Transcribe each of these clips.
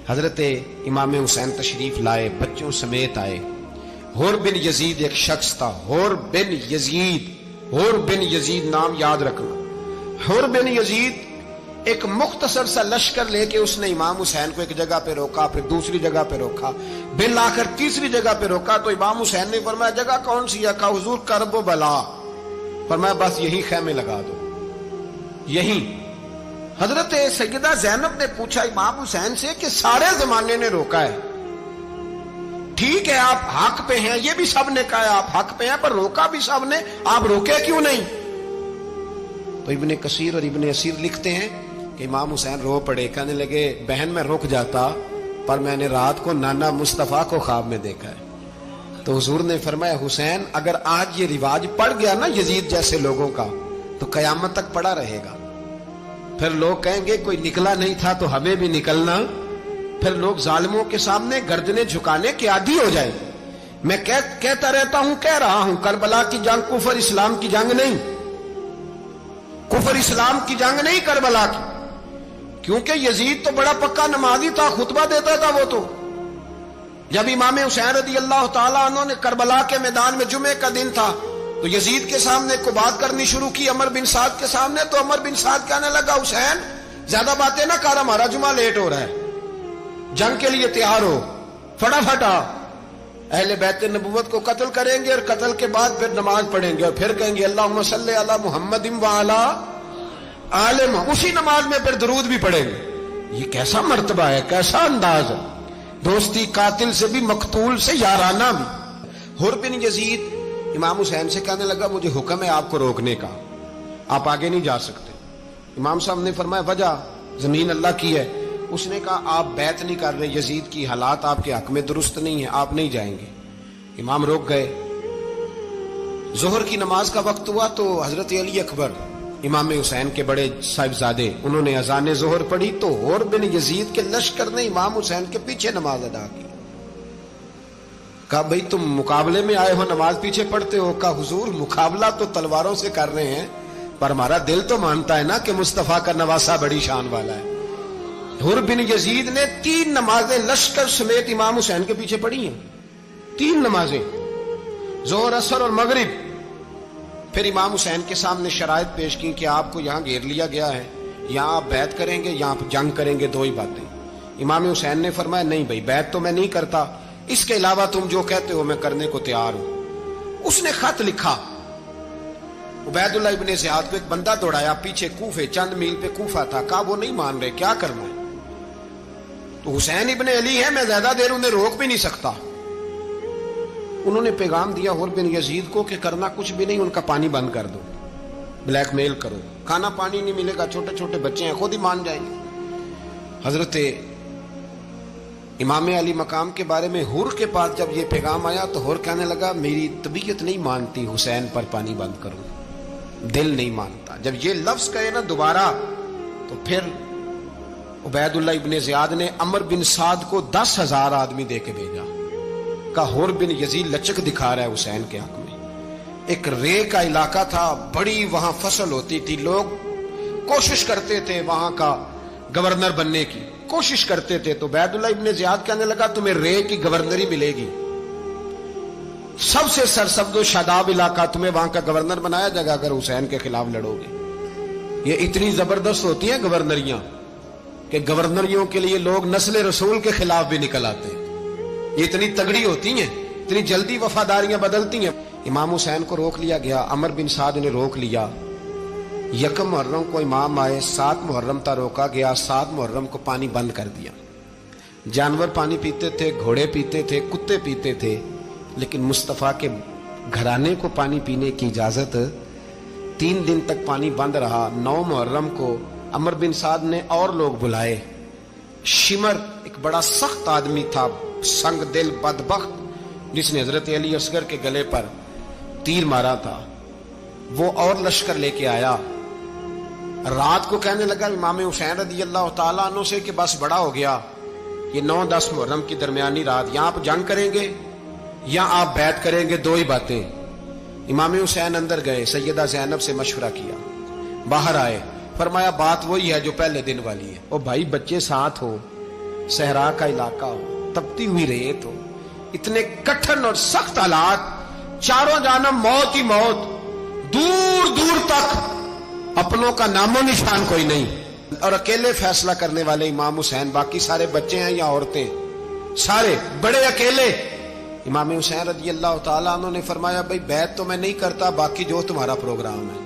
حضرت امام حسین تشریف لائے، بچوں سمیت آئے۔ حر بن یزید ایک شخص تھا، حر بن یزید نام یاد رکھنا۔ حر بن یزید ایک مختصر سا لشکر لے کے اس نے امام حسین کو ایک جگہ پہ روکا، پھر دوسری جگہ پہ روکا، بالآخر تیسری جگہ پہ روکا تو امام حسین نے فرمایا جگہ کون سی ہے؟ کہا حضور کرب و بلا۔ فرمایا بس یہی خیمے لگا دو، یہی۔ حضرت سیدہ زینب نے پوچھا امام حسین سے کہ سارے زمانے نے روکا ہے، ٹھیک ہے آپ حق پہ ہیں، یہ بھی سب نے کہا ہے آپ حق پہ ہیں، پر روکا بھی سب نے، آپ روکے کیوں نہیں؟ تو ابن کثیر اور ابن اسیر لکھتے ہیں کہ امام حسین رو پڑے، کہنے لگے بہن میں رک جاتا پر میں نے رات کو نانا مصطفیٰ کو خواب میں دیکھا ہے۔ تو حضور نے فرمایا حسین اگر آج یہ رواج پڑ گیا نا یزید جیسے لوگوں کا تو قیامت تک پڑا رہے گا، پھر لوگ کہیں گے کوئی نکلا نہیں تھا تو ہمیں بھی نکلنا، پھر لوگ ظالموں کے سامنے گردنیں جھکانے کے عادی ہو جائیں۔ میں کہتا رہتا ہوں، کہہ رہا ہوں، کربلا کی جنگ کفر اسلام کی جنگ نہیں، کفر اسلام کی جنگ نہیں کربلا کی، کیونکہ یزید تو بڑا پکا نمازی تھا، خطبہ دیتا تھا وہ تو۔ جب امام حسین رضی اللہ تعالیٰ عنہ نے کربلا کے میدان میں جمعے کا دن تھا تو یزید کے سامنے کو بات کرنی شروع کی، عمر بن سعد کے سامنے، تو عمر بن سعد کہنے لگا حسین زیادہ باتیں نہ کر، ہمارا جمعہ لیٹ ہو رہا ہے، جنگ کے لیے تیار ہو، فٹافٹ آ۔ اہل بیت نبوت کو قتل کریں گے اور قتل کے بعد پھر نماز پڑھیں گے اور پھر کہیں گے اللہم صلی علی محمد وعلی آل محمد، اسی نماز میں پھر درود بھی پڑھیں گے۔ یہ کیسا مرتبہ ہے، کیسا انداز ہے، دوستی قاتل سے بھی مقتول سے یارانہ بھی۔ حر بن یزید امام حسین سے کہنے لگا مجھے حکم ہے آپ کو روکنے کا، آپ آگے نہیں جا سکتے۔ امام صاحب نے فرمایا وجہ؟ زمین اللہ کی ہے۔ اس نے کہا آپ بیعت نہیں کر رہے، یزید کی حالات آپ کے حق میں درست نہیں ہیں، آپ نہیں جائیں گے۔ امام روک گئے۔ ظہر کی نماز کا وقت ہوا تو حضرت علی اکبر امام حسین کے بڑے صاحبزادے، انہوں نے اذان ظہر پڑھی تو حر بن یزید کے لشکر نے امام حسین کے پیچھے نماز ادا کی۔ کہا بھئی تم مقابلے میں آئے ہو، نماز پیچھے پڑھتے ہو؟ کہا حضور مقابلہ تو تلواروں سے کر رہے ہیں پر ہمارا دل تو مانتا ہے نا کہ مصطفیٰ کا نواسہ بڑی شان والا ہے۔ حر بن یزید نے 3 نمازیں لشکر سمیت امام حسین کے پیچھے پڑھی ہیں، 3 نمازیں، ظہر اثر اور مغرب۔ پھر امام حسین کے سامنے شرائط پیش کی کہ آپ کو یہاں گھیر لیا گیا ہے، یہاں آپ بیعت کریں گے، یہاں جنگ کریں گے، 2 ہی باتیں۔ امام حسین نے فرمایا نہیں بھائی بیعت تو میں نہیں کرتا، اس کے علاوہ تم جو کہتے ہو میں کرنے کو تیار ہوں۔ اس نے خط لکھا، عبید اللہ ابن زیاد کو ایک بندہ دوڑایا پیچھے، کوفے چند میل پہ کوفہ تھا، کہا وہ نہیں مان رہے، کیا کرنا ہے؟ تو حسین ابن علی ہے، میں زیادہ دیر انہیں روک بھی نہیں سکتا۔ انہوں نے پیغام دیا حر بن یزید کو کہ کرنا کچھ بھی نہیں، ان کا پانی بند کر دو، بلیک میل کرو، کھانا پانی نہیں ملے گا، چھوٹے چھوٹے بچے ہیں، خود ہی مان جائیں گے۔ حضرت امام علی مقام کے بارے میں حر کے پاس جب یہ پیغام آیا تو حر کہنے لگا میری طبیعت نہیں مانتی حسین پر پانی بند کروں، دل نہیں مانتا۔ جب یہ لفظ کہے نا دوبارہ تو پھر عبید اللہ ابن زیاد نے عمر بن سعد کو 10,000 آدمی دے کے بھیجا، کہا حر بن یزید لچک دکھا رہا ہے حسین کے حق میں۔ ایک رے کا علاقہ تھا، بڑی وہاں فصل ہوتی تھی، لوگ کوشش کرتے تھے وہاں کا گورنر بننے کی، کوشش کرتے تھے۔ تو عبید اللہ ابن زیاد کہنے لگا تمہیں رے کی گورنری ملے گی، سب سے سرسبز و شاداب علاقہ، تمہیں وہاں کا گورنر بنایا جائے گا اگر حسین کے خلاف لڑو گے۔ یہ اتنی زبردست ہوتی ہیں گورنریاں کہ گورنریوں کے لیے لوگ نسل رسول کے خلاف بھی نکل آتے ہیں، یہ اتنی تگڑی ہوتی ہیں، اتنی جلدی وفاداریاں بدلتی ہیں۔ امام حسین کو روک لیا گیا، عمر بن سعد نے روک لیا۔ 1 محرم کو امام آئے، 7 محرم تا روکا گیا، 7 محرم کو پانی بند کر دیا۔ جانور پانی پیتے تھے، گھوڑے پیتے تھے، کتے پیتے تھے، لیکن مصطفیٰ کے گھرانے کو پانی پینے کی اجازت 3 دن تک پانی بند رہا۔ 9 محرم کو عمر بن سعد نے اور لوگ بلائے۔ شمر ایک بڑا سخت آدمی تھا، سنگ دل بدبخت، جس نے حضرت علی اصغر کے گلے پر تیر مارا تھا، وہ اور لشکر لے کے آیا۔ رات کو کہنے لگا امام حسین رضی اللہ تعالیٰ عنہ سے کہ بس بڑا ہو گیا، یہ 9-10 محرم کی درمیانی رات، یہاں آپ جنگ کریں گے یا آپ بیعت کریں گے، 2 ہی باتیں۔ امام حسین اندر گئے، سیدہ زینب سے مشورہ کیا، باہر آئے، فرمایا بات وہی ہے جو پہلے دن والی ہے۔ او بھائی بچے ساتھ ہو، सहरा का इलाका हो, तपती हुई रेत हो, इतने कठिन और सख्त हालात, चारों जानब मौत ही मौत, दूर दूर तक अपनों का नामो निशान कोई नहीं, और अकेले फैसला करने वाले इमाम हुसैन, बाकी सारे बच्चे हैं या औरतें, सारे बड़े अकेले। इमाम हुसैन रज़ी अल्लाह ताला अन्हु ने फरमाया, भाई बैत तो मैं नहीं करता, बाकी जो तुम्हारा प्रोग्राम है।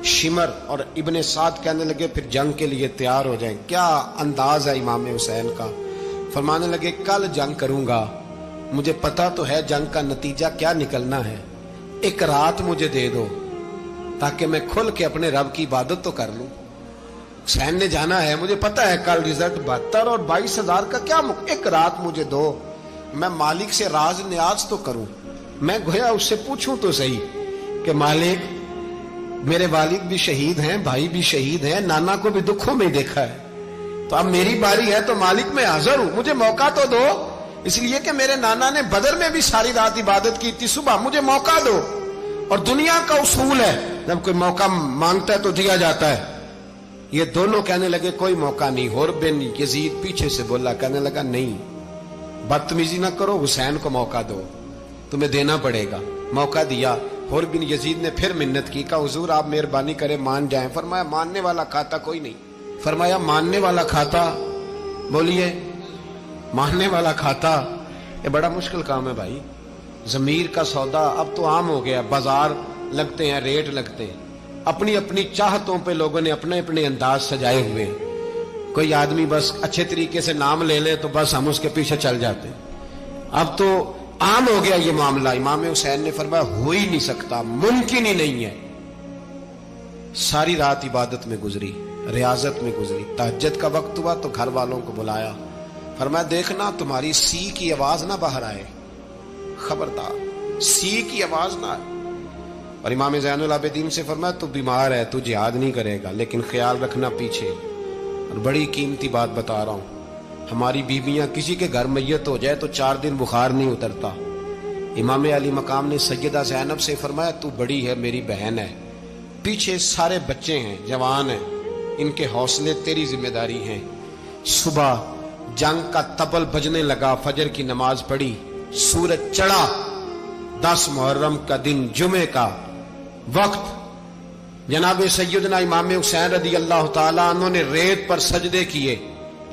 शिमर और इब्ने साद कहने लगे फिर जंग के लिए तैयार हो जाएं। क्या अंदाज है इमाम हुसैन का। फरमाने लगे कल जंग करूंगा, मुझे पता तो है जंग का नतीजा क्या निकलना है, एक रात मुझे दे दो ताकि मैं खुल के अपने रब की इबादत तो कर लूं। हुसैन ने जाना है, मुझे पता है कल रिजल्ट 72 और 22,000 का क्या, एक रात मुझे दो, मैं मालिक से राज न्याज तो करूं, मैं गोया उससे पूछूं तो सही कि मालिक मेरे वालिद भी शहीद हैं, भाई भी शहीद हैं, नाना को भी दुखों में देखा है, तो अब मेरी बारी है, तो मालिक मैं हाजिर हूं, मुझे मौका तो दो, इसलिए कि मेरे नाना ने बदर में भी सारी रात इबादत की थी, सुबह मुझे मौका दो। और दुनिया का उसूल है जब कोई मौका मांगता है तो दिया जाता है। ये दोनों कहने लगे कोई मौका नहीं। हुर बिन यजीद पीछे से बोला, कहने लगा नहीं, बदतमीजी ना करो, हुसैन को मौका दो, तुम्हें देना पड़ेगा। मौका दिया। हुर बिन यजीद ने फिर मिन्नत की, कहा हुजूर आप मेहरबानी करें मान जाएं। फरमाया मानने वाला खाता कोई नहीं। फरमाया मानने वाला खाता, बोलिए मानने वाला खाता, ये बड़ा मुश्किल काम है भाई। जमीर का सौदा अब तो आम हो गया, बाजार लगते हैं, रेट लगते हैं, अपनी अपनी चाहतों पे लोगों ने अपने अपने अंदाज सजाए हुए। कोई आदमी बस अच्छे तरीके से नाम ले ले तो बस हम उसके पीछे चल जाते। अब तो आम हो गया ये मामला। इमाम हुसैन ने फरमाया हो ही नहीं सकता, मुमकिन ही नहीं है। सारी रात इबादत में गुजरी, रियाजत में गुजरी। तहज्जुद का वक्त हुआ तो घर वालों को बुलाया, फरमाया देखना तुम्हारी सी की आवाज ना बाहर आए, खबरदार सी की आवाज ना आए। और इमाम ज़ैनुल आबिदीन से फरमाया तू बीमार है, तू जिहाद नहीं करेगा, लेकिन ख्याल रखना पीछे। और बड़ी कीमती बात बता रहा हूं, हमारी बीवियां किसी के घर मैयत हो जाए तो 4 दिन बुखार नहीं उतरता। इमाम अली मकाम ने सैयदा ज़ैनब से फरमाया तू बड़ी है, मेरी बहन है, पीछे सारे बच्चे हैं, जवान हैं, इनके हौसले तेरी जिम्मेदारी है। सुबह जंग का तबल बजने लगा, फजर की नमाज पढ़ी, सूरज चढ़ा, 10 मुहर्रम का दिन, जुमे का वक्त। जनाब सैयदना इमाम हुसैन रज़ी अल्लाह ताला अन्हु ने रेत पर सजदे किए,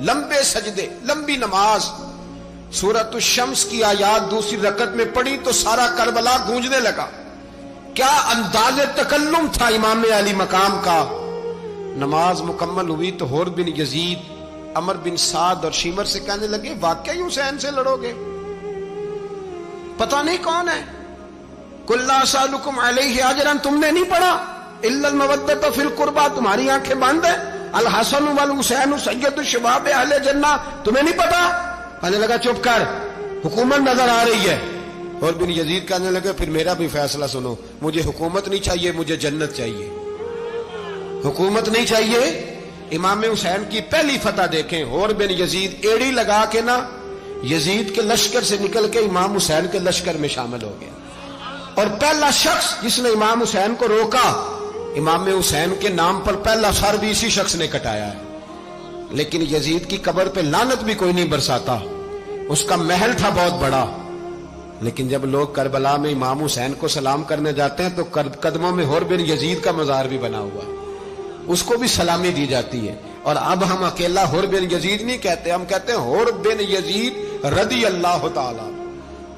लंबे सजदे, लंबी नमाज। सूरत शम्स की आयात दूसरी रकत में पढ़ी तो सारा करबला गूंजने लगा। क्या अंदाज़े तकल्लुम था इमाम अली मकाम का। नमाज मुकम्मल हुई तो हुर बिन यजीद, अमर बिन साद और शिमर से कहने लगे वाकई हुसैन से लड़ोगे, पता नहीं कौन है। कुल्ला सालुकुम अलैहि अजरन, तुमने नहीं पढ़ा, इल्लल मवद्दत फिल कुर्बा, तुम्हारी आंखें बंद है। अल हसन वल हुसैन सय्यदु शबाब अहले जन्ना, तुम्हें नहीं पता। कहने लगा चुप कर, हुकूमत नजर आ रही है। और बिन यजीद कहने लगे फिर मेरा भी फैसला सुनो, मुझे हुकूमत नहीं चाहिए, मुझे जन्नत चाहिए, हुकूमत नहीं चाहिए। इमाम हुसैन की पहली फतह देखें, और बिन यजीद एड़ी लगा के ना यजीद के लश्कर से निकल के इमाम हुसैन के लश्कर में शामिल हो गया। और पहला शख्स जिसने इमाम हुसैन को रोका, इमाम हुसैन के नाम पर पहला सर भी इसी शख्स ने कटाया है। लेकिन यजीद की कब्र पे लानत भी कोई नहीं बरसाता, उसका महल था बहुत बड़ा। लेकिन जब लोग करबला में इमाम हुसैन को सलाम करने जाते हैं तो कदमों में हुर बिन यजीद का मजार भी बना हुआ, उसको भी सलामी दी जाती है। और अब हम अकेला हुर बिन यजीद नहीं कहते, हम कहते हैं हुर बिन यजीद रदी अल्लाह ताला।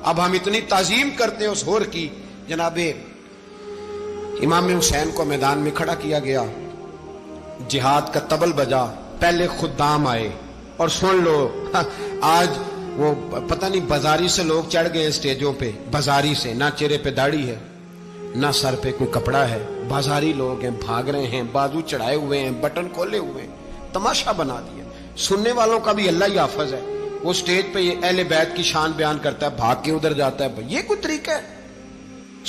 अब हम इतनी ताजीम करते हैं उस हुर की। जनाबे इमाम हुसैन को मैदान में खड़ा किया गया, जिहाद का तबल बजा, पहले खुद्दाम आए। और सुन लो, आज वो पता नहीं बाजारी से लोग चढ़ गए स्टेजों पे, बाजारी से, ना चेहरे पे दाढ़ी है, ना सर पे कोई कपड़ा है, बाजारी लोग हैं, भाग रहे हैं, बाजू चढ़ाए हुए हैं, बटन खोले हुए हैं, तमाशा बना दिया। सुनने वालों का भी अल्लाह ही हाफिज है। वो स्टेज पे ये अहले बैत की शान बयान करता है, भाग के उधर जाता है, ये कोई तरीका है।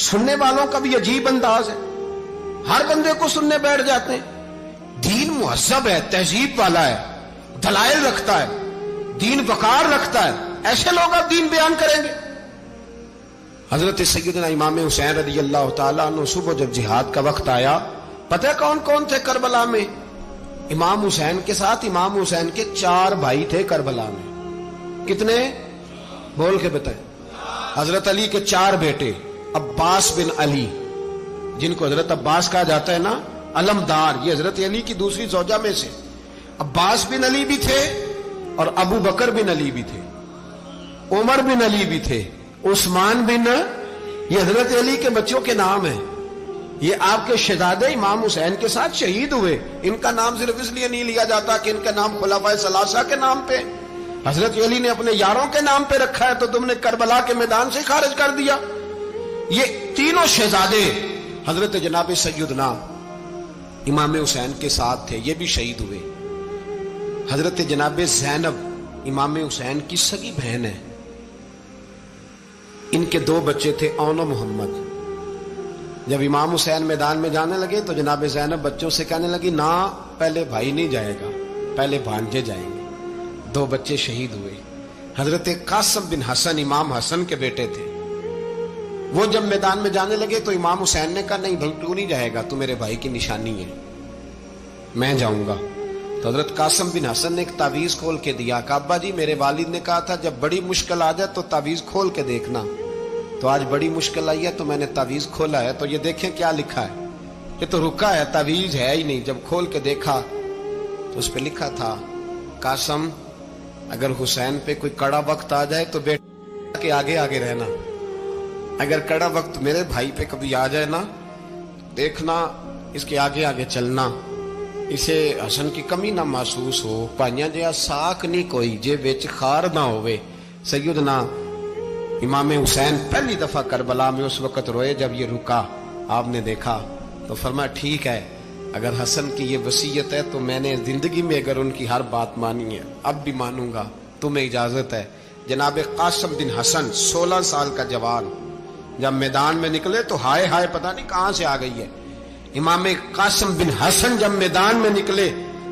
सुनने वालों का भी अजीब अंदाज है, हर बंदे को सुनने बैठ जाते हैं। दीन मुहज्जब है, तहजीब वाला है, दलाइल रखता है, दीन वकार रखता है, ऐसे लोग अब दीन बयान करेंगे। हजरत सैयदना इमाम हुसैन रज़ी अल्लाह ताला अन्हु सुबह जब जिहाद का वक्त आया, पता है कौन कौन थे करबला में? इमाम हुसैन के साथ इमाम हुसैन के 4 भाई थे करबला में। कितने? बोल के बताए। हजरत अली के 4 बेटे, अब्बास बिन अली, जिनको हजरत अब्बास कहा जाता है ना, अलमदार, ये हजरत अली की दूसरी ज़ौजा में से अब्बास बिन अली भी थे और अबू बकर बिन अली भी थे, उमर बिन अली भी थे, उस्मान बिन, ये हजरत अली के बच्चों के नाम है। ये आपके शहजादे इमाम हुसैन के साथ शहीद हुए। इनका नाम सिर्फ इसलिए नहीं लिया जाता कि इनका नाम खुलाफाए सलासा के नाम पे, हजरत अली ने अपने यारों के नाम पे रखा है तो तुमने करबला के मैदान से खारिज कर दिया। ये तीनों शहजादे हजरत जनाब सैयदना इमाम हुसैन के साथ थे, ये भी शहीद हुए। हजरत जनाब ज़ैनब इमाम हुसैन की सगी बहन है। इनके 2 बच्चे थे, औन और मोहम्मद। जब इमाम हुसैन मैदान में जाने लगे तो जनाब ज़ैनब बच्चों से कहने लगी, ना पहले भाई नहीं जाएगा, पहले भांजे जाएंगे। 2 बच्चे शहीद हुए। हजरत कासिम बिन हसन इमाम हसन के बेटे थे। वो जब मैदान में जाने लगे तो इमाम हुसैन ने कहा, नहीं भाई तू नहीं जाएगा, तू मेरे भाई की निशानी है, मैं जाऊंगा। तो हजरत कासिम बिन हसन ने एक तावीज खोल के दिया। अब्बा जी, मेरे वालिद ने कहा था जब बड़ी मुश्किल आ जाए तो तावीज खोल के देखना। तो आज बड़ी मुश्किल आई है तो मैंने तावीज खोला है, तो ये देखें क्या लिखा है। ये तो रुका है, तावीज है ही नहीं। जब खोल के देखा तो उस पे लिखा था, कासिम अगर हुसैन पे कोई कड़ा वक्त आ जाए तो बेटे के आगे आगे रहना, अगर कड़ा वक्त मेरे भाई पे कभी आ जाए ना, देखना इसके आगे आगे चलना, इसे हसन की कमी ना महसूस हो। भाइयां जिहा साख नहीं कोई जे विच खार ना होवे। सैयदना इमाम हुसैन पहली दफा करबला में उस वक्त रोए जब ये रुका। आपने देखा तो फरमाया, ठीक है, अगर हसन की ये वसीयत है तो मैंने जिंदगी में अगर उनकी हर बात मानी है, अब भी मानूंगा, तुम्हें इजाजत है। जनाब कासिम बिन हसन 16 साल का जवान जब मैदान में निकले तो हाय हाय पता नहीं कहां से आ गई है। इमाम कासिम बिन हसन जब मैदान में निकले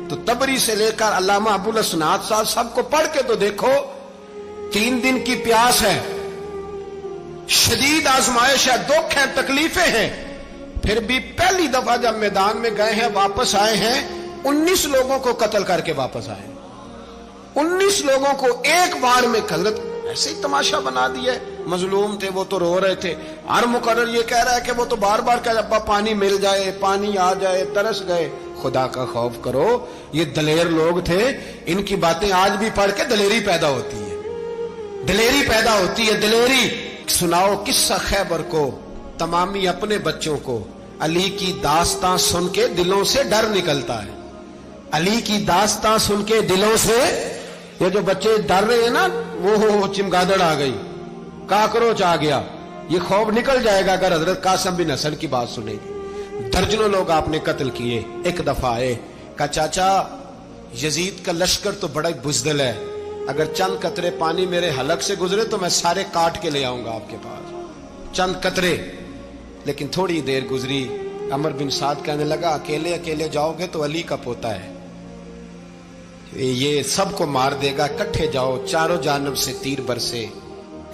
तो तबरी से लेकर अल्लामा अबुल हसनात साहब सबको पढ़ के तो देखो। 3 दिन की प्यास है, शदीद आजमाइश है, दुख है, तकलीफें हैं, फिर भी पहली दफा जब मैदान में गए हैं, वापस आए हैं, 19 लोगों को कत्ल करके वापस आए। 19 लोगों को एक बार में हजरत ऐसे ही तमाशा बना दिया। मजलूम थे वो तो रो रहे थे। हर मुकर्रर ये कह रहा है कि वो तो बार बार कह, अब्बा पानी मिल जाए, पानी आ जाए, तरस गए। खुदा का खौफ करो, ये दलेर लोग थे, इनकी बातें आज भी पढ़ के दलेरी पैदा होती है, दलेरी पैदा होती है, दलेरी। सुनाओ किस्सा खैबर को, तमामी अपने बच्चों को। अली की दास्तां सुन के दिलों से डर निकलता है। अली की दास्तां सुन के दिलों से, ये जो बच्चे डर रहे हैं ना, वो चिमगादड़ आ गई, काकरोच आ गया, ये खौफ निकल जाएगा अगर हजरत कासिम बिन हसन की बात सुनेगी। दर्जनों लोग आपने कत्ल किए। एक दफा आए, कहा चाचा यजीद का लश्कर तो बड़ा ही बुजदिल है, अगर चंद कतरे पानी मेरे हलक से गुजरे तो मैं सारे काट के ले आऊंगा आपके पास, चंद कतरे। लेकिन थोड़ी देर गुजरी, अमर बिन साद कहने लगा, अकेले अकेले जाओगे तो अली का पोता है, ये सबको मार देगा, इकट्ठे जाओ। चारों जानब से तीर बरसे,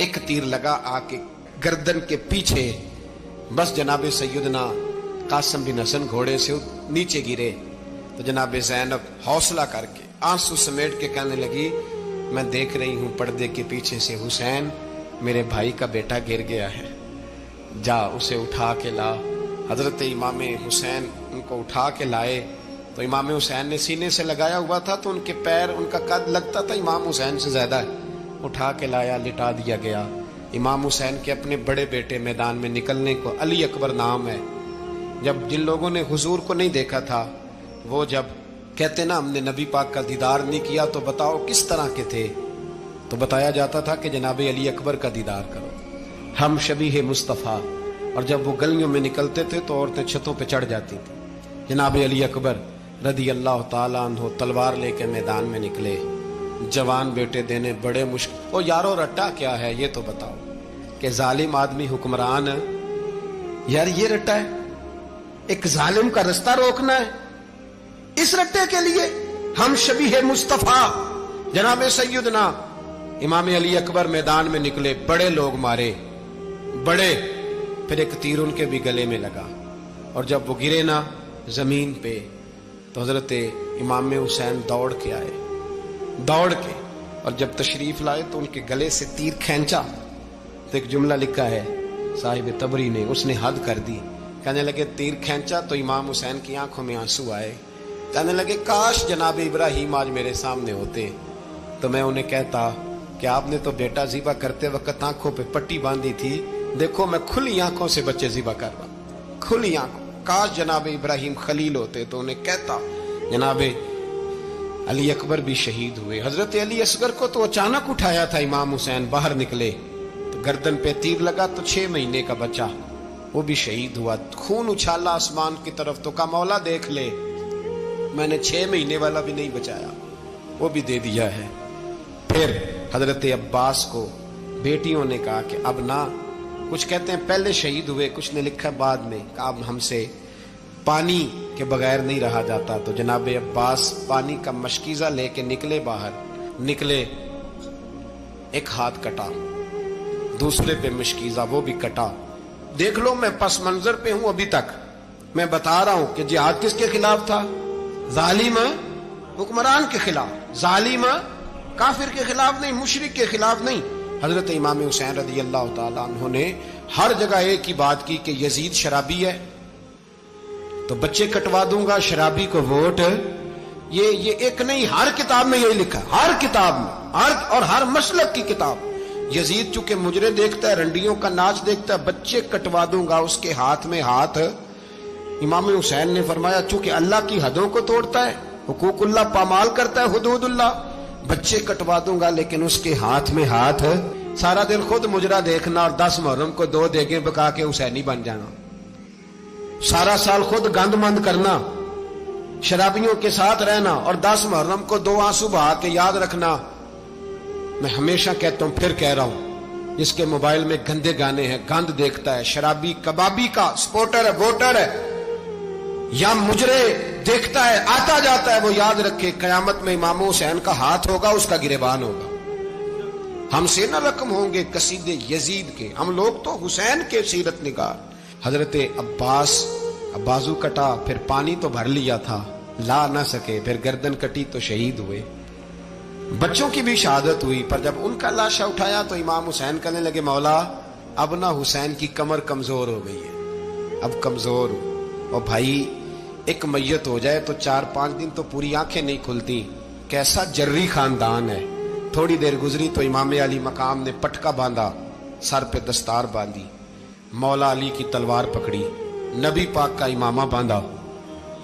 एक तीर लगा आके गर्दन के पीछे, बस जनाब सैयदना कासिम बिन हसन घोड़े से नीचे गिरे। तो जनाब ज़ैनब हौसला करके आंसू समेट के कहने लगी, मैं देख रही हूं पर्दे के पीछे से हुसैन, मेरे भाई का बेटा गिर गया है, जा उसे उठा के ला। हजरत इमाम हुसैन उनको उठा के लाए तो इमाम हुसैन ने सीने से लगाया हुआ था तो उनके पैर, उनका कद लगता था इमाम हुसैन से ज्यादा है। उठा के लाया, लिटा दिया गया। इमाम हुसैन के अपने बड़े बेटे मैदान में निकलने को अली अकबर नाम है। जब जिन लोगों ने हुजूर को नहीं देखा था, वो जब कहते ना हमने नबी पाक का दीदार नहीं किया तो बताओ किस तरह के थे, तो बताया जाता था कि जनाब अली अकबर का दीदार करो, हम शबीह मुस्तफ़ा। और जब वो गलियों में निकलते थे तो औरतें छतों पे चढ़ जाती थी। जनाब अली अकबर रदी अल्लाह ताला अन्हु तलवार लेके मैदान में निकले, जवान बेटे देने बड़े मुश्किल। ओ यारो रट्टा क्या है ये तो बताओ, कि जालिम आदमी हुक्मरान है यार, ये रट्टा है, एक जालिम का रास्ता रोकना है, इस रट्टे के लिए हम शबीह मुस्तफ़ा जनाब सैयदना इमाम अली अकबर मैदान में निकले, बड़े लोग मारे, बड़े। फिर एक तीर उनके भी गले में लगा और जब वो गिरे ना जमीन पे तो हजरत इमाम हुसैन दौड़ के आए, दौड़ के, और जब तशरीफ लाए तो उनके गले से तीर खींचा तो एक जुमला लिखा है साहिब तबरी ने, उसने हद कर दी। कहने लगे तीर खींचा तो इमाम हुसैन की आंखों में आंसू आए। कहने लगे काश जनाब इब्राहिम आज मेरे सामने होते तो मैं उन्हें कहता कि आपने तो बेटा ज़िबा करते वक्त आंखों पे पट्टी बांधी थी, देखो मैं खुली आंखों से बच्चे ज़िबा कर रहा, खुली आंखों। काश जनाब इब्राहिम खलील होते तो उन्हें कहता। जनाब अली अकबर भी शहीद हुए। हजरत अली असगर को तो अचानक उठाया था इमाम हुसैन, बाहर निकले तो गर्दन पे तीर लगा तो 6 महीने का बच्चा वो भी शहीद हुआ। खून उछाला आसमान की तरफ तो कहा मौला देख ले, मैंने 6 महीने वाला भी नहीं बचाया, वो भी दे दिया है। फिर हजरत अब्बास को बेटियों ने कहा कि अब ना, कुछ कहते हैं पहले शहीद हुए, कुछ ने लिखा बाद में, अब हमसे पानी के बगैर नहीं रहा जाता। तो जनाब अब्बास पानी का मशकीजा लेके निकले, बाहर निकले, एक हाथ कटा, दूसरे पे मशकीजा वो भी कटा। देख लो मैं पस मंजर पे हूं अभी तक, मैं बता रहा हूं कि जिहाद किसके खिलाफ था? जालिम हुक्मरान के खिलाफ, जालिम काफिर के खिलाफ नहीं, मुशरिक के खिलाफ नहीं। हजरत इमाम हुसैन रज़ी अल्लाह ताला अन्हु ने हर जगह एक ही बात की कि यजीद शराबी है तो बच्चे कटवा दूंगा, शराबी को वोट। ये एक नहीं, हर किताब में यही लिखा, हर किताब में, और हर मसलक की किताब। यजीद चूंकि मुजरे देखता है, रंडियों का नाच देखता है, बच्चे कटवा दूंगा, उसके हाथ में हाथ। इमाम हुसैन ने फरमाया चूंकि अल्लाह की हदों को तोड़ता है, हुकूकुल्लाह पामाल करता है, हुदूदुल्लाह, बच्चे कटवा दूंगा लेकिन उसके हाथ में हाथ। सारा दिन खुद मुजरा देखना और 10 मुहर्रम को 2 देगे बका के हुसैनी बन जाना, सारा साल खुद गंदमंद करना, शराबियों के साथ रहना और 10 मुहर्रम को 2 आंसू बहा के याद रखना। मैं हमेशा कहता हूं, फिर कह रहा हूं, जिसके मोबाइल में गंदे गाने हैं, गंद देखता है, शराबी कबाबी का स्पोर्टर है, वोटर है, या मुजरे देखता है, आता जाता है, वो याद रखे कयामत में इमाम हुसैन का हाथ होगा, उसका गिरेबान होगा। हमसे न रकम होंगे कसीदे यजीद के, हम लोग तो हुसैन के सीरत निगार। हजरत अब्बास बाजू कटा, फिर पानी तो भर लिया था, ला ना सके, फिर गर्दन कटी तो शहीद हुए। बच्चों की भी शहादत हुई, पर जब उनका लाशा उठाया तो इमाम हुसैन कहने लगे मौला अब ना हुसैन की कमर कमजोर हो गई है, अब कमजोर हो। और भाई एक मैयत हो जाए तो 4-5 दिन तो पूरी आंखें नहीं खुलती, कैसा जर्री खानदान है। थोड़ी देर गुजरी तो इमाम अली मकाम ने पटका बांधा, सर पे दस्तार बांधी, मौला अली की तलवार पकड़ी, नबी पाक का इमामा बांधा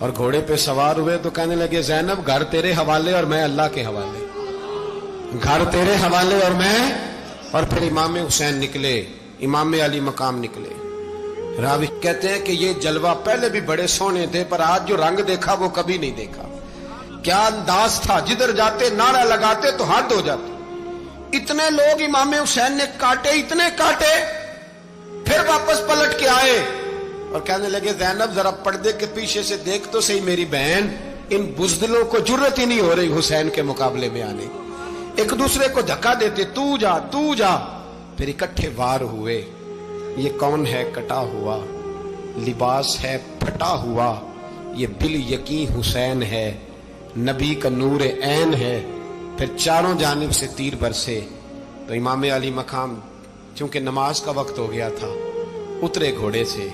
और घोड़े पे सवार हुए तो कहने लगे ज़ैनब घर तेरे हवाले और मैं अल्लाह के हवाले, घर तेरे हवाले और मैं। और फिर इमाम हुसैन निकले, इमाम अली मकाम निकले। रावी कहते हैं कि ये जलवा पहले भी बड़े सोने थे, पर आज जो रंग देखा वो कभी नहीं देखा। क्या अंदाज था, जिधर जाते नारा लगाते तो हद हो जाते। इतने लोग इमाम हुसैन ने काटे, इतने काटे, फिर वापस पलट के आए और कहने लगे ज़ैनब जरा पर्दे के पीछे से देख तो सही मेरी बहन, इन बुज़दिलों को जुर्रत ही नहीं हो रही हुसैन के मुकाबले में आने, एक दूसरे को धक्का देते, तू जा तू जा। फिर इकट्ठे वार हुए। ये कौन है कटा हुआ, लिबास है फटा हुआ, ये बिल यकीन हुसैन है, नबी का नूर ऐन है। फिर चारों जानिब से तीर बरसे तो इमाम अली मकाम चूंकि नमाज का वक्त हो गया था, उतरे घोड़े से,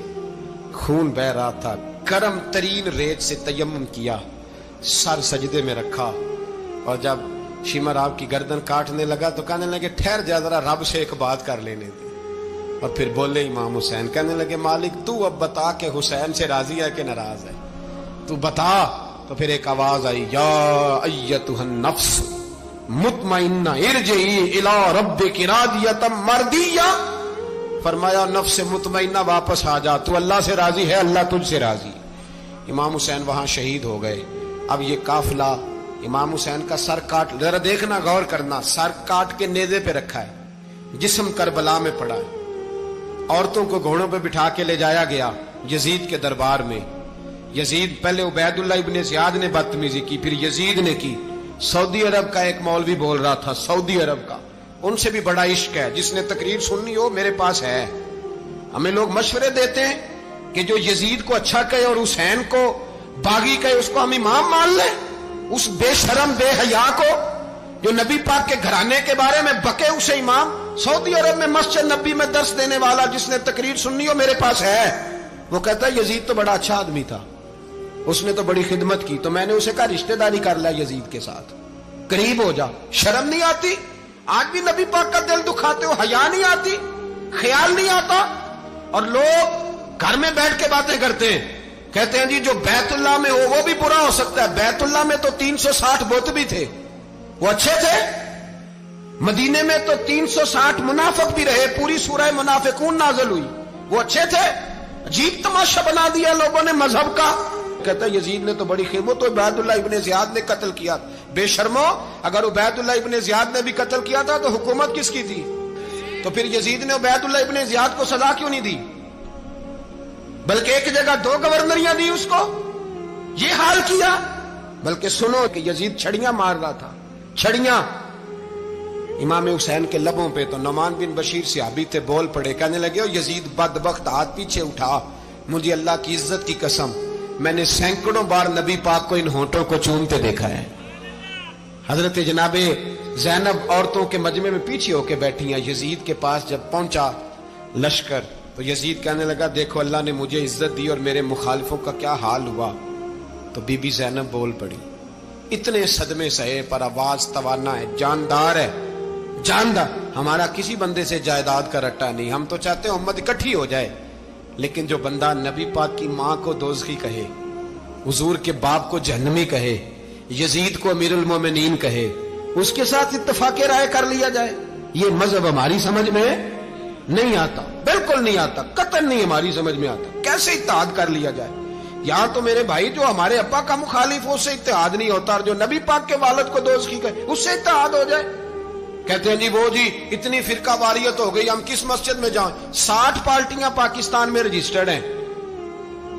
खून बह रहा था, गर्म तरीन रेत से तयम्मुम किया, सर सजदे में रखा और जब शिमर आपकी गर्दन काटने लगा तो कहने लगे ठहर जा जरा, रब से एक बात कर लेने दे। और फिर बोले इमाम हुसैन, कहने लगे मालिक तू अब बता के हुसैन से राजी है कि नाराज है, तू बता। तो फिर एक आवाज आई, या अय्यतुहन नफ्स मुतमइन्ना इरजिई इला रब्बिकी रादियतम मर्दिया। फरमाया नफ्स मुतमइन्ना वापस आ जा, तू अल्लाह से राजी है, अल्लाह तुझसे राजी। इमाम हुसैन वहां शहीद हो गए। अब ये काफिला इमाम हुसैन का सर काट, जरा देखना गौर करना, सर काट के नेज़े पे रखा है, जिस्म करबला में पड़ा है। औरतों को घोड़ों पे बिठा के ले जाया गया यजीद के दरबार में। यजीद पहले उबैदुल्ला इब्ने ज़ियाद ने बदतमीजी की, फिर यजीद ने की। सऊदी अरब का एक मौलवी बोल रहा था, सऊदी अरब का, उनसे भी बड़ा इश्क है, जिसने तकरीर सुननी हो मेरे पास है। हमें लोग मशवरे देते हैं कि जो यजीद को अच्छा कहे और हुसैन को बागी कहे उसको हम इमाम मान लें। اس بے شرم بے حیا کو جو نبی پاک کے گھرانے کے بارے میں بکے، اسے امام سعودی عرب میں مسجد نبی میں درس دینے والا جس نے تقریر سننی ہو میرے پاس ہے، وہ کہتا ہے یزید تو بڑا اچھا آدمی تھا، اس نے تو بڑی خدمت کی، تو میں نے اسے کہا رشتہ داری کر لیا یزید کے ساتھ، قریب ہو جا۔ شرم نہیں آتی؟ آج بھی نبی پاک کا دل دکھاتے ہو، حیا نہیں آتی، خیال نہیں آتا؟ اور لوگ گھر میں بیٹھ کے باتیں کرتے ہیں، کہتے ہیں جی جو بیت اللہ میں ہو وہ بھی برا ہو سکتا ہے۔ بیت اللہ میں تو 360 بت بھی تھے، وہ اچھے تھے۔ مدینے میں تو 360 منافق بھی رہے، پوری سورہ منافقون نازل ہوئی، وہ اچھے تھے۔ عجیب تماشا بنا دیا لوگوں نے مذہب کا۔ کہتا ہے یزید نے تو بڑی خدمت، تو عبید اللہ ابن زیاد نے قتل کیا۔ بے شرمو، اگر عبید اللہ ابن زیاد نے بھی قتل کیا تھا تو حکومت کس کی تھی؟ تو پھر یزید نے عبید اللہ ابن زیاد کو سزا کیوں نہیں دی، بلکہ ایک جگہ 2 گورنریاں دی اس کو؟ یہ حال کیا۔ بلکہ سنو کہ یزید چھڑیاں مار رہا تھا، چھڑیاں امام حسین کے لبوں پہ، تو نعمان بن بشیر صحابی تھے، بول پڑے، کہنے لگے یزید بدبخت، ہاتھ پیچھے اٹھا، مجھے اللہ کی عزت کی قسم میں نے سینکڑوں بار نبی پاک کو ان ہونٹوں کو چومتے دیکھا ہے۔ حضرت جناب زینب عورتوں کے مجمع میں پیچھے ہو کے بیٹھی ہیں، یزید کے پاس جب پہنچا لشکر تو یزید کہنے لگا دیکھو اللہ نے مجھے عزت دی اور میرے مخالفوں کا کیا حال ہوا۔ تو بی بی زینب بول پڑی، اتنے صدمے سہے پر آواز توانا ہے، جاندار ہے، جاندار۔ ہمارا کسی بندے سے جائیداد کا رٹا نہیں، ہم تو چاہتے ہیں امت اکٹھی ہو جائے، لیکن جو بندہ نبی پاک کی ماں کو دوزخی کہے، حضور کے باپ کو جہنمی کہے، یزید کو امیر المومنین کہے، اس کے ساتھ اتفاق رائے کر لیا جائے، یہ مذہب ہماری سمجھ میں نہیں آتا، بالکل نہیں آتا، قطعاً نہیں ہماری سمجھ میں آتا۔ کیسے اتحاد کر لیا جائے؟ یہاں تو میرے بھائی جو ہمارے ابا کا مخالف ہو اس سے اتحاد نہیں ہوتا، اور جو نبی پاک کے والد کو دوزخی کہے اس سے اتحاد ہو جائے۔ کہتے ہیں جی وہ جی اتنی فرقہ واریت ہو گئی، ہم کس مسجد میں جائیں؟ 60 پارٹیاں پاکستان میں رجسٹرڈ ہیں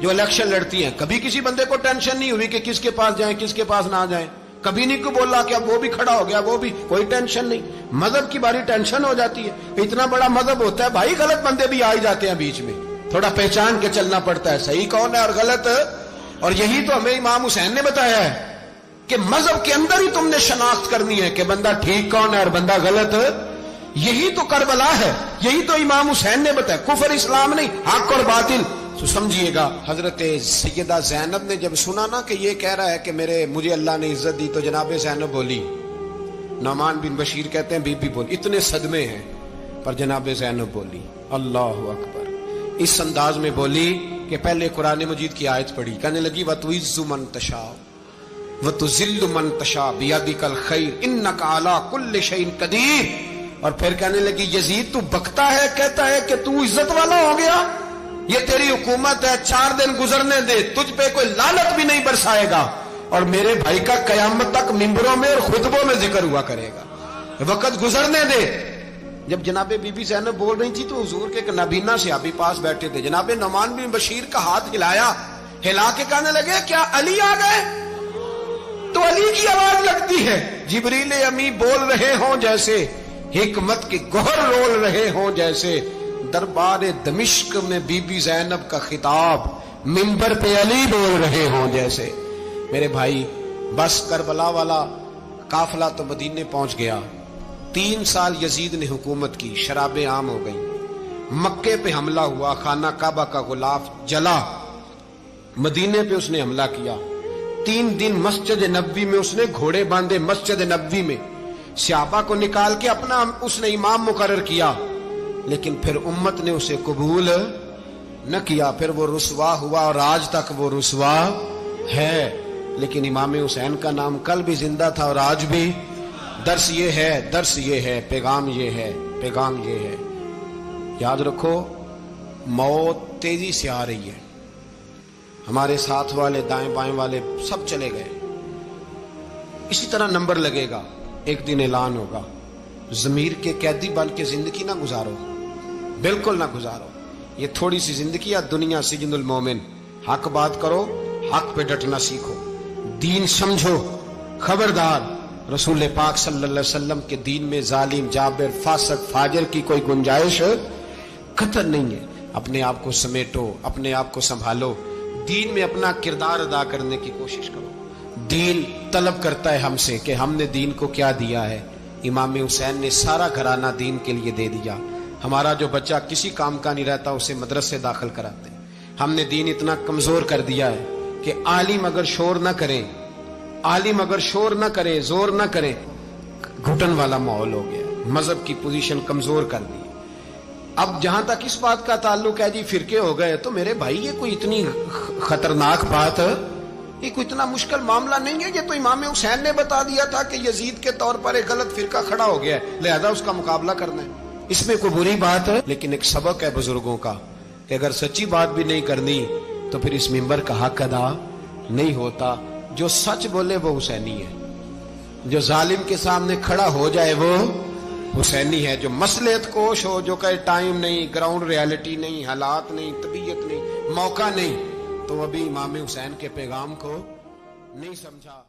جو الیکشن لڑتی ہیں، کبھی کسی بندے کو ٹینشن نہیں ہوئی کہ کس کے پاس جائیں کس کے پاس نہ جائیں، کبھی نہیں کو بولا کہ اب وہ بھی کھڑا ہو گیا، وہ بھی، کوئی ٹینشن نہیں۔ مذہب کی باری ٹینشن ہو جاتی ہے، اتنا بڑا مذہب ہوتا ہے بھائی، غلط بندے بھی آ ہی جاتے ہیں بیچ میں، تھوڑا پہچان کے چلنا پڑتا ہے صحیح کون ہے اور غلط۔ اور یہی تو ہمیں امام حسین نے بتایا ہے کہ مذہب کے اندر ہی تم نے شناخت کرنی ہے کہ بندہ ٹھیک کون ہے اور بندہ غلط۔ یہی تو کربلا ہے، یہی تو امام حسین نے بتایا، کفر اسلام نہیں، حق اور باطل۔ تو سمجھیے گا، حضرت سیدہ زینب نے جب سنا نا کہ یہ کہہ رہا ہے کہ مجھے اللہ نے عزت دی، تو جناب زینب بولی، نعمان بن بشیر کہتے ہیں بی بی بولی، اتنے صدمے ہیں پر جناب زینب بولی اللہ اکبر، اس انداز میں بولی کہ پہلے قرآن مجید کی آیت پڑھی، کہنے لگی وَتُعِزُّ مَن تَشَاءُ وَتُذِلُّ مَن تَشَاءُ بِيَدِكَ الْخَيْرُ إِنَّكَ عَلَىٰ كُلِّ شَيْءٍ قَدِيرٌ۔ اور پھر کہنے لگی یزید تو بکتا ہے، کہتا ہے کہ تو عزت والا ہو گیا، یہ تیری حکومت ہے، 4 دن گزرنے دے، تجھ پہ کوئی لعنت بھی نہیں برسائے گا، اور میرے بھائی کا قیامت تک ممبروں میں اور خطبوں میں ذکر ہوا کرے گا، وقت گزرنے دے۔ جب جناب بی بی زینب بول رہی تھی تو حضور کے ایک نابینا صحابی پاس بیٹھے تھے، جناب نعمان بن بشیر کا ہاتھ ہلایا، ہلا کے کہنے لگے کیا علی آ گئے؟ تو علی کی آواز لگتی ہے، جبریل امی بول رہے ہوں جیسے، حکمت کے گوہر رول رہے ہوں جیسے، دربار دمشق میں بی بی زینب کا خطاب، منبر پہ علی بول رہے ہوں جیسے۔ میرے بھائی بس کربلا والا قافلہ تو مدینے پہنچ گیا، 3 سال یزید نے حکومت کی، شرابیں عام ہو گئیں، مکے پہ حملہ ہوا، خانہ کعبہ کا غلاف جلا، مدینے پہ اس نے حملہ کیا، 3 دن مسجد نبوی میں اس نے گھوڑے باندھے، مسجد نبوی میں صحابہ کو نکال کے اپنا اس نے امام مقرر کیا، لیکن پھر امت نے اسے قبول نہ کیا، پھر وہ رسوا ہوا اور آج تک وہ رسوا ہے۔ لیکن امام حسین کا نام کل بھی زندہ تھا اور آج بھی۔ درس یہ ہے، درس یہ ہے، پیغام یہ ہے، پیغام یہ ہے، یاد رکھو موت تیزی سے آ رہی ہے، ہمارے ساتھ والے دائیں بائیں والے سب چلے گئے، اسی طرح نمبر لگے گا، ایک دن اعلان ہوگا۔ ضمیر کے قیدی بن کے زندگی نہ گزارو، بالکل نہ گزارو، یہ تھوڑی سی زندگی ہے، دنیا سجن المومن۔ حق بات کرو، حق پہ ڈٹنا سیکھو، دین سمجھو، خبردار رسول پاک صلی اللہ علیہ وسلم کے دین میں ظالم، جابر، فاسق، فاجر کی کوئی گنجائش قطعاً نہیں ہے۔ اپنے آپ کو سمیٹو، اپنے آپ کو سنبھالو، دین میں اپنا کردار ادا کرنے کی کوشش کرو، دین طلب کرتا ہے ہم سے کہ ہم نے دین کو کیا دیا ہے. امام حسین نے سارا گھرانہ دین کے لیے دے دیا. ہمارا جو بچہ کسی کام کا نہیں رہتا اسے مدرسے داخل کراتے. ہم نے دین اتنا کمزور کر دیا ہے کہ عالم اگر شور نہ کریں، عالم اگر شور نہ کرے، زور نہ کرے، گھٹن والا ماحول ہو گیا. مذہب کی پوزیشن کمزور کر دی. اب جہاں تک اس بات کا تعلق ہے جی فرقے ہو گئے، تو میرے بھائی یہ کوئی اتنی خطرناک بات ہے، یہ کوئی اتنا مشکل معاملہ نہیں ہے. یہ تو امام حسین نے بتا دیا تھا کہ یزید کے طور پر ایک غلط فرقہ کھڑا ہو گیا ہے، لہذا اس کا مقابلہ کرنا ہے. اس میں کوئی بری بات ہے؟ لیکن ایک سبق ہے بزرگوں کا کہ اگر سچی بات بھی نہیں کرنی تو پھر اس منبر کا حق ادا نہیں ہوتا. جو سچ بولے وہ حسینی ہے، جو ظالم کے سامنے کھڑا ہو جائے وہ حسینی ہے. جو مصلحت کوش ہو، جو کہے ٹائم نہیں، گراؤنڈ ریالٹی نہیں، حالات نہیں، طبیعت نہیں، موقع نہیں، تو ابھی امام حسین کے پیغام کو نہیں سمجھا.